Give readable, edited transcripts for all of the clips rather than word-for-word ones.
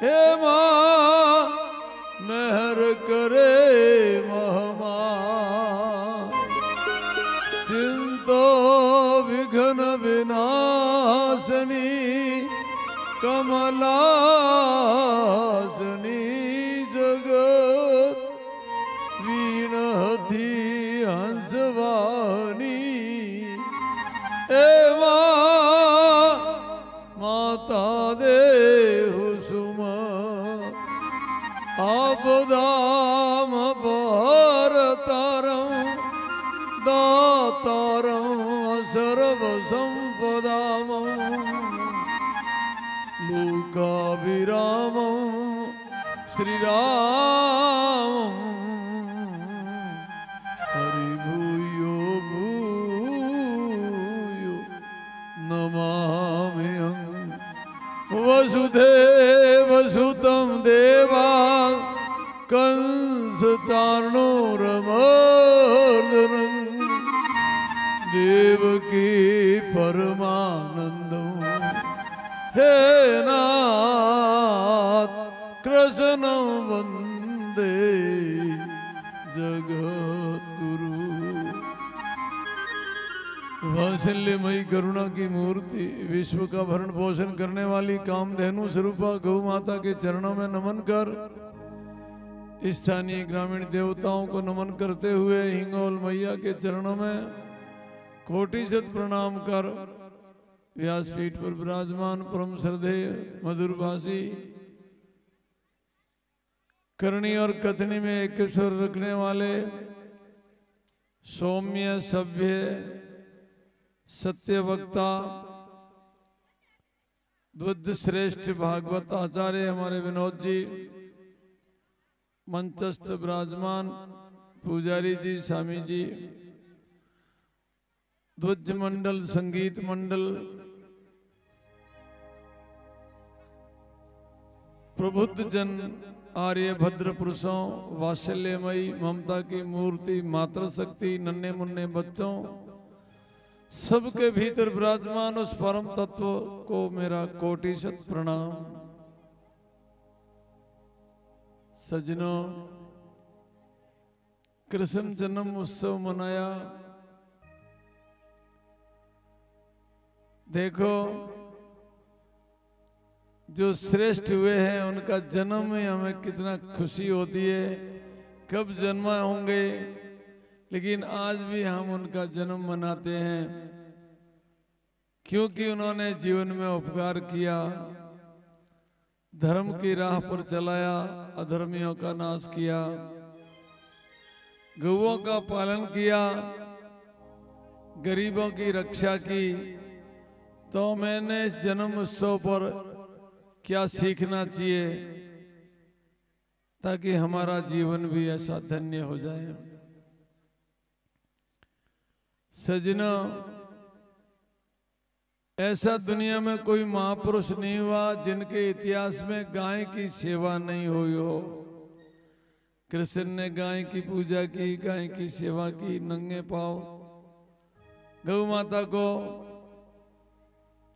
हे माँ मेहर करे महमान, चिंतो विघ्न विनाशनी कमलासनी जगत वीणहति हंसवानी। ए माता देहु सुमन आपदाम अपहरतारं दातारं सर्व संपदामं लोकाभिरामं श्रीरामं हरिभूयो भूयो नमाम्यहम्। वसुदेव सुतं देवा कंस चाणूरमर्दनं देवकी परमानंदं हे नाथ कृष्णं वंदे जगद्गुरु। वात्सल्यमयी करुणा की मूर्ति, विश्व का भरण पोषण करने वाली कामधेनु स्वरूपा गौ माता के चरणों में नमन कर स्थानीय ग्रामीण देवताओं को नमन करते हुए हिंगोल मैया के चरणों में कोटिशत प्रणाम कर व्यासपीठ पर विराजमान परम श्रद्धेय मधुर भाषी करनी और कथनी में एक स्वर रखने वाले सौम्य सभ्य सत्य वक्ता द्विज श्रेष्ठ भागवत आचार्य हमारे विनोद जी, मंचस्थ विराजमान पुजारी जी, स्वामी जी, ध्वज मंडल, संगीत मंडल, प्रबुद्ध जन, आर्य भद्र पुरुषों, वात्सल्यमयी ममता की मूर्ति, मातृशक्ति, नन्हे मुन्ने बच्चों, सबके भीतर विराजमान उस परम तत्व को मेरा कोटिशत प्रणाम। सजनों, कृष्ण जन्म उत्सव मनाया। देखो, जो श्रेष्ठ हुए हैं उनका जन्म में हमें कितना खुशी होती है, कब जन्मा होंगे, लेकिन आज भी हम उनका जन्म मनाते हैं क्योंकि उन्होंने जीवन में उपकार किया, धर्म की राह पर चलाया, अधर्मियों का नाश किया, गौओं का पालन किया, गरीबों की रक्षा की। तो मैंने इस जन्म उत्सव पर क्या सीखना चाहिए ताकि हमारा जीवन भी ऐसा धन्य हो जाए। सजना, ऐसा दुनिया में कोई महापुरुष नहीं हुआ जिनके इतिहास में गाय की सेवा नहीं हुई हो। कृष्ण ने गाय की पूजा की, गाय की सेवा की, नंगे पांव गौ माता को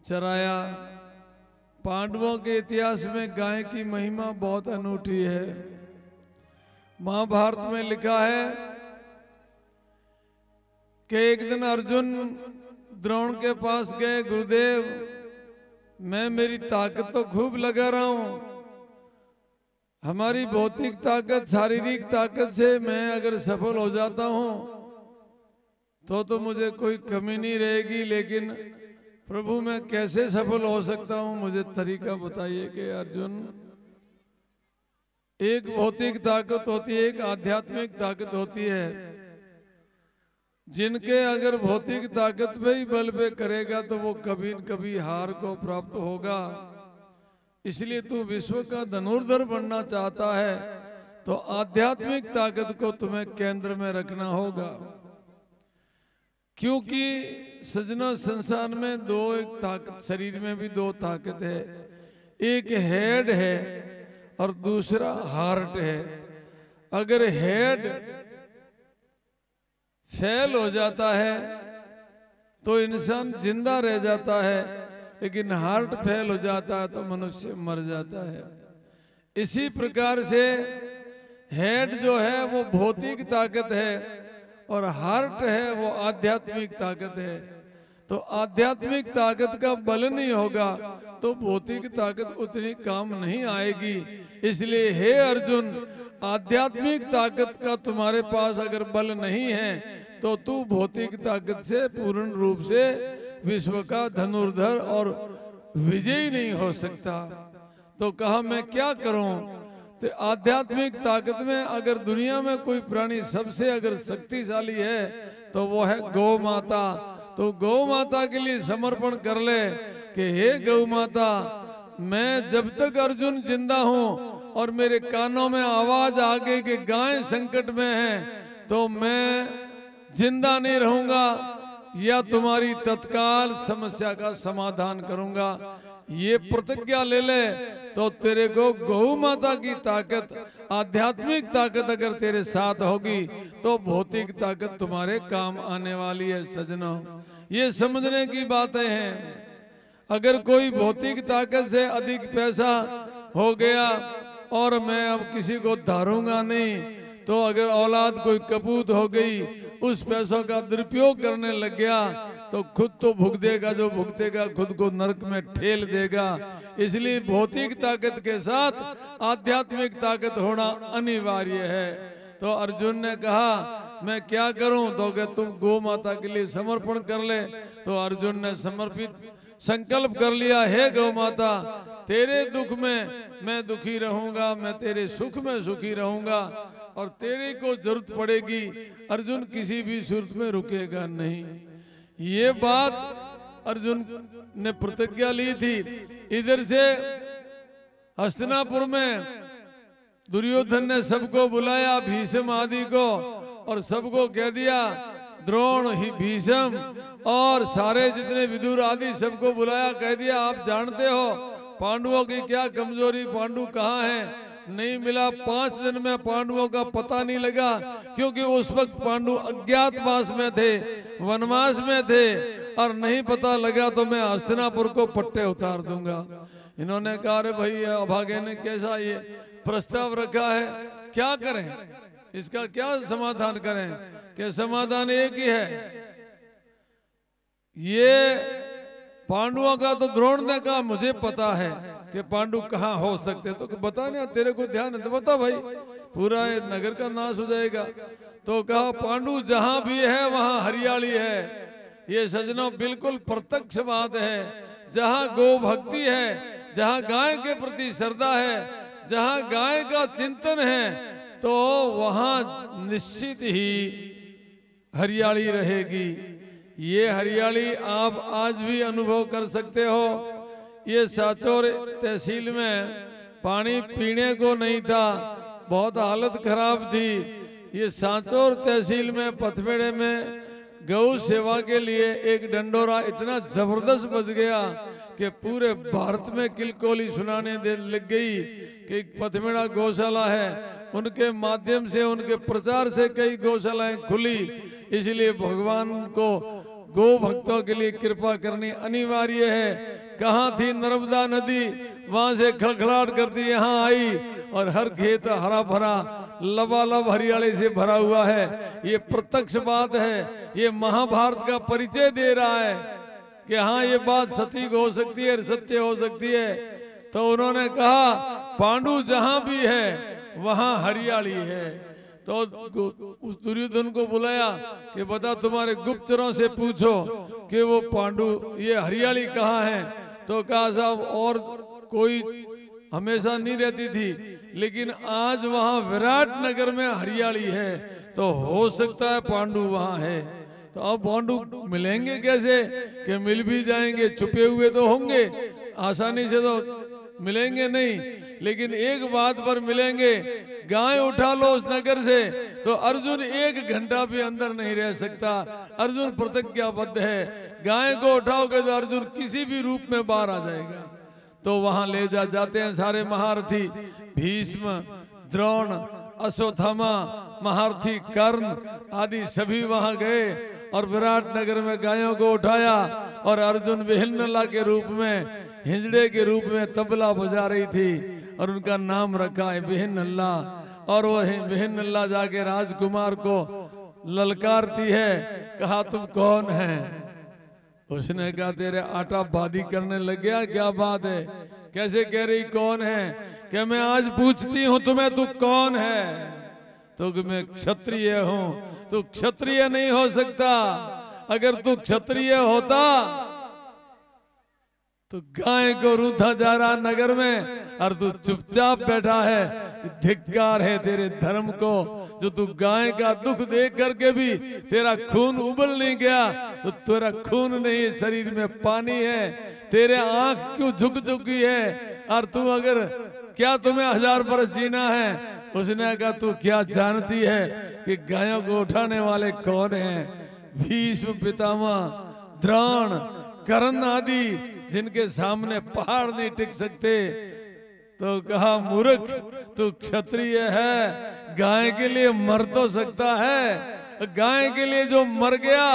चराया। पांडवों के इतिहास में गाय की महिमा बहुत अनूठी है। महाभारत में लिखा है कि एक दिन अर्जुन द्रोण के पास गए, गुरुदेव मैं मेरी ताकत तो खूब लगा रहा हूं, हमारी भौतिक ताकत, शारीरिक ताकत से मैं अगर सफल हो जाता हूं तो मुझे कोई कमी नहीं रहेगी, लेकिन प्रभु मैं कैसे सफल हो सकता हूं, मुझे तरीका बताइए। कि अर्जुन, एक भौतिक ताकत होती है, एक आध्यात्मिक ताकत होती है। जिनके अगर भौतिक ताकत पे ही बल पे करेगा तो वो कभी न कभी हार को प्राप्त होगा। इसलिए तू विश्व का धनुर्धर बनना चाहता है तो आध्यात्मिक ताकत को तुम्हें केंद्र में रखना होगा। क्योंकि सजना, संसार में दो एक ताकत, शरीर में भी दो ताकत है, एक हेड है और दूसरा हार्ट है। अगर हेड फेल हो जाता है तो इंसान जिंदा रह जाता है, लेकिन हार्ट फेल हो जाता है तो मनुष्य मर जाता है। इसी प्रकार से हेड जो है वो भौतिक ताकत है और हार्ट है वो आध्यात्मिक ताकत है। तो आध्यात्मिक ताकत का बल नहीं होगा तो भौतिक ताकत उतनी काम नहीं आएगी। इसलिए हे अर्जुन, आध्यात्मिक ताकत का तुम्हारे पास अगर बल नहीं है तो तू भौतिक ताकत से पूर्ण रूप से विश्व का धनुर्धर और विजयी नहीं हो सकता। तो कहा मैं क्या करूं? तो आध्यात्मिक ताकत में अगर दुनिया में कोई प्राणी सबसे अगर शक्तिशाली है तो वो है गौ माता। तो गौ माता के लिए समर्पण कर ले कि हे गौ माता, मैं जब तक अर्जुन जिंदा हूं और मेरे कानों में आवाज आ गई कि गाय संकट में है तो मैं जिंदा नहीं रहूंगा या तुम्हारी तत्काल समस्या का समाधान करूंगा। ये प्रतिज्ञा ले ले तो तेरे को गौ माता की ताकत, आध्यात्मिक ताकत अगर तेरे साथ होगी तो भौतिक ताकत तुम्हारे काम आने वाली है। सजनों, ये समझने की बातें हैं। अगर कोई भौतिक ताकत से अधिक पैसा हो गया और मैं अब किसी को धारूंगा नहीं, तो अगर औलाद कोई कपूत हो गई, उस पैसों का दुरुपयोग करने लग गया तो खुद तो भुगतेगा, जो भुगतेगा खुद को नरक में ठेल देगा। इसलिए भौतिक ताकत के साथ आध्यात्मिक ताकत होना अनिवार्य है। तो अर्जुन ने कहा मैं क्या करूं? तो कि तुम गौ माता के लिए समर्पण कर ले। तो अर्जुन ने समर्पित संकल्प कर लिया, हे गौ माता, तेरे दुख में मैं दुखी रहूंगा, मैं तेरे सुख में सुखी रहूंगा और तेरे को जरूरत पड़ेगी अर्जुन किसी भी सूरत में रुकेगा नहीं। ये बात अर्जुन ने प्रतिज्ञा ली थी। इधर से हस्तिनापुर में दुर्योधन ने सबको बुलाया, भीष्म आदि को, और सबको कह दिया, द्रोण ही भीष्म और सारे जितने विदुर आदि सबको बुलाया, कह दिया आप जानते हो पांडवों की क्या कमजोरी, पांडु कहाँ हैं? नहीं मिला। 5 दिन में पांडवों का पता नहीं लगा, क्योंकि उस वक्त पांडु अज्ञातवास में थे, वनवास में थे, और नहीं पता लगा तो मैं हस्तिनापुर को पट्टे उतार दूंगा। इन्होंने कहा अरे भाई अभागे ने कैसा ये प्रस्ताव रखा है, क्या करें, इसका क्या समाधान करें? कि समाधान एक ही है, ये पांडवों का तो द्रोण ने कहा मुझे पता है कि पांडु कहाँ हो सकते, तो बता नहीं, तेरे को ध्यान है तो बता भाई, पूरा नगर का नाश हो जाएगा। तो कहा पांडु जहां भी है वहां हरियाली है। ये सजनों बिल्कुल प्रत्यक्ष बात है। जहां गौ भक्ति है, जहां गाय के प्रति श्रद्धा है, जहां गाय का चिंतन है, तो वहां निश्चित ही हरियाली रहेगी। ये हरियाली आप आज भी अनुभव कर सकते हो। ये सांचौर तहसील में पानी पीने को नहीं था, बहुत हालत खराब थी। ये सांचौर तहसील में पथमेड़े में गौ सेवा के लिए एक डंडोरा इतना जबरदस्त बज गया कि पूरे भारत में किलकोली सुनाने लग गई कि पथमेड़ा गौशाला है। उनके माध्यम से, उनके प्रचार से कई गौशालाएं खुली। इसलिए भगवान को गौ भक्तों के लिए कृपा करनी अनिवार्य है। कहाँ थी नर्मदा नदी, वहां से खड़खड़ाहट करती यहाँ आई और हर खेत हरा भरा लबालब हरियाली से भरा हुआ है। ये प्रत्यक्ष बात है, ये महाभारत का परिचय दे रहा है कि हाँ ये बात सटीक हो सकती है, सत्य हो सकती है। तो उन्होंने कहा पांडु जहां भी है वहां हरियाली है। तो उस दुर्योधन को बुलाया कि बता तुम्हारे गुप्तचरों से पूछो कि वो पांडु ये हरियाली कहाँ है। तो कहा साहब और कोई हमेशा नहीं रहती थी, लेकिन आज वहाँ विराट नगर में हरियाली है, तो हो सकता है पांडु वहाँ है। तो अब पांडु मिलेंगे कैसे? कि मिल भी जाएंगे, छुपे हुए तो होंगे, आसानी से तो मिलेंगे नहीं, लेकिन एक बात पर मिलेंगे, गाय उठा लो उस नगर से तो अर्जुन 1 घंटा भी अंदर नहीं रह सकता। अर्जुन प्रतिज्ञाबद्ध है, गाय को उठाओगे तो अर्जुन किसी भी रूप में बाहर आ जाएगा। तो वहां ले जाते हैं सारे महारथी, भीष्म, द्रोण, अश्वत्थामा, महारथी कर्ण आदि सभी वहां गए और विराट नगर में गायों को उठाया। और अर्जुन विहिन्नला के रूप में, हिंजड़े के रूप में तबला बजा रही थी। और उनका नाम रखा है बिहिनल्ला। और वो बिहिनल्ला जाके राजकुमार को ललकारती है, कहा तुम कौन है? उसने कहा तेरे आटा बादी करने लग गया, क्या बात है? कैसे कह रही कौन है? कि मैं आज पूछती हूं तुम्हें तू कौन है? तो मैं क्षत्रिय हूं। तू क्षत्रिय नहीं हो सकता। अगर तू क्षत्रिय होता तो गाय को रूठा जा रहा नगर में, और तू चुपचाप बैठा है। धिक्कार है तेरे धर्म को, जो तू गाय का दुख देख करके भी तेरा खून उबल नहीं गया। तो तेरा खून नहीं, शरीर में पानी है। तेरे आंख क्यों झुक चुकी है? और तू अगर क्या तुम्हें 1000 बरस जीना है? उसने कहा तू क्या जानती है कि गायों को उठाने वाले कौन हैं? भीष्म पितामह, द्रोण, कर्ण आदि, जिनके सामने पहाड़ नहीं टिक सकते। तो कहा मूर्ख, तू क्षत्रिय है, गाय के लिए मर तो सकता है। गाय के लिए जो मर गया